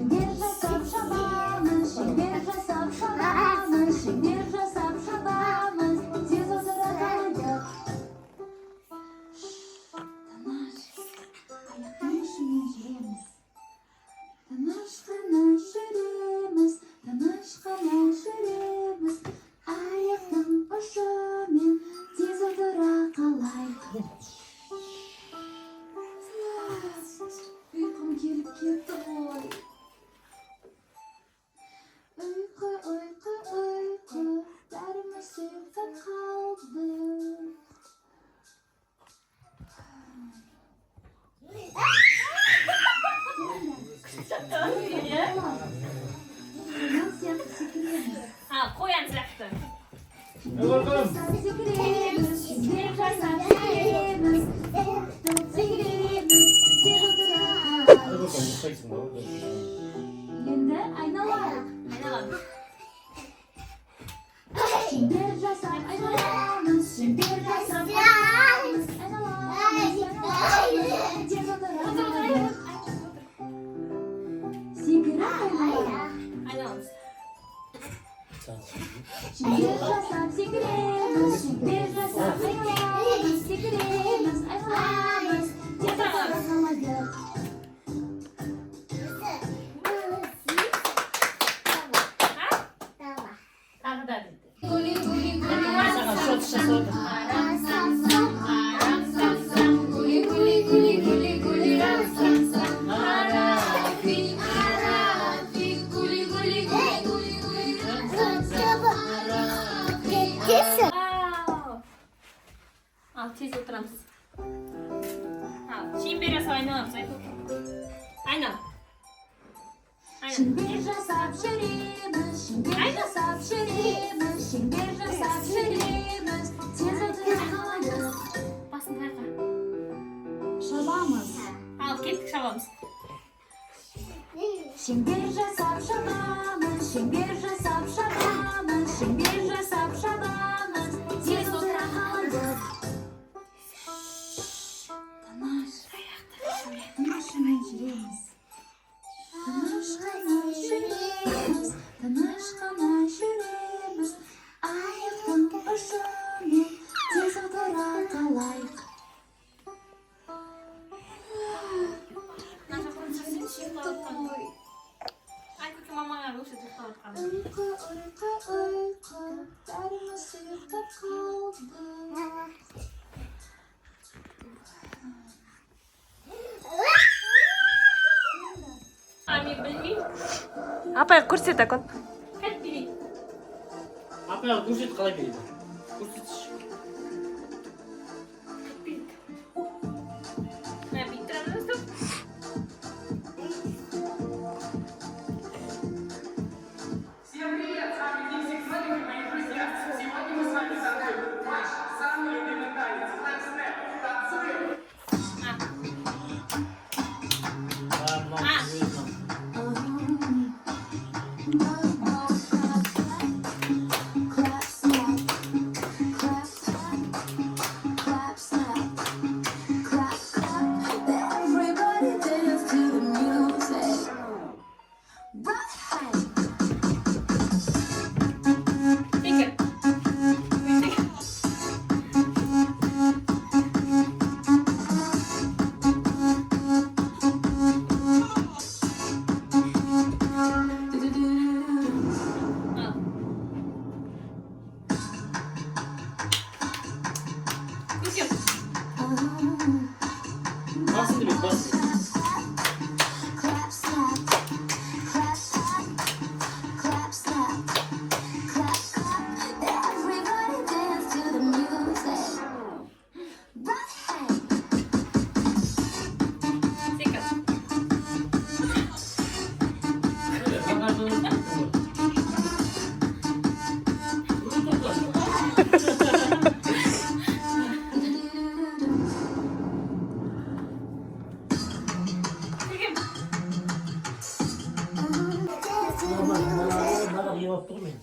Şengir жасап шабамыз, шеңбер жасап шабамыз, шеңбер жасап шабамыз, тез отыра қалайық. Тыныш, аяқтың ұшымен жүреміз. Тыныш қана жүреміз, тыныш қана жүреміз, аяқтың ұшымен тез отыра қалайық. Ұйқым келіп кетті ғой. Ұйқы, ұйқы, ұйқы, бәріміз ұйықтап қалдық. Қоян сияқты секіреміз. Қоян сияқты. Секіреміз, шеңбер жасап секіреміз. Секіреміз, тез отыра қалайық. Енді айналайық. Айналамыз. Шеңбер жасап айналамыз, шеңбер жасап айналамыз, айналамыз, тез отыра қалайық. Секіріп айналайық. Айналамыз. Şengir жасап секіреміз, шеңбер жасап айналамыз, секіреміз, айналамыз, тез отыра қалайық. Тағы да дейді. Гули, гули, гули, гули, гули, гули, гули, гули, рам-сам-сам. Арафи, арафи, гули, гули, гули, гули, гули, рам-сам-сам. Арафи, Ал, тез отырамыз. Шеңбер жасап айналамыз. Айнал. Şengir жасап жүреміз, шеңбер жасап жүреміз, шеңбер жасап жүреміз, тез отыра қалайық. Басын қайқа. Шабамыз. Ал, кеттік шабамыз. Şengir жасап шабамыз, шеңбер жасап шабамыз, шеңбер жасап шабамыз, тез отыра қалайық. Тыныш, аяқтың ұшымен жүреміз. Тыныш қана жүреміз, тыныш қана жүреміз, аяқтың ұшымен тез отыра қалайық. Мына жақтан жүрсең, ұйықтап отқан. Ай, көке мамаңа өші ұйықтап отқан. Ұйқы, ұйқы, ұйқы, бәріміз ұйықтап қалдық. Мен білмеймін. Апай көрсет акон. Қайт берейін. Апайға көрсет қалай береді? Көрсетші. Мә, бүйтіп тұрамыз, достар. Всем привет! С вами Дикси Клэп, мои друзья. Сегодня мы с вами танцуем ваш самый любимый танец. Флэп-снэп. Танцуем! Clap, snap, clap, snap, clap, snap, clap, clap. Everybody dance to the music. Right. Секір. Ал. Көкем. Басыңды бет, басыңды. Clap, snap, clap, snap, clap, snap, clap, clap. Everybody dance to the music. Right. Секір. Маған еп тұр мен.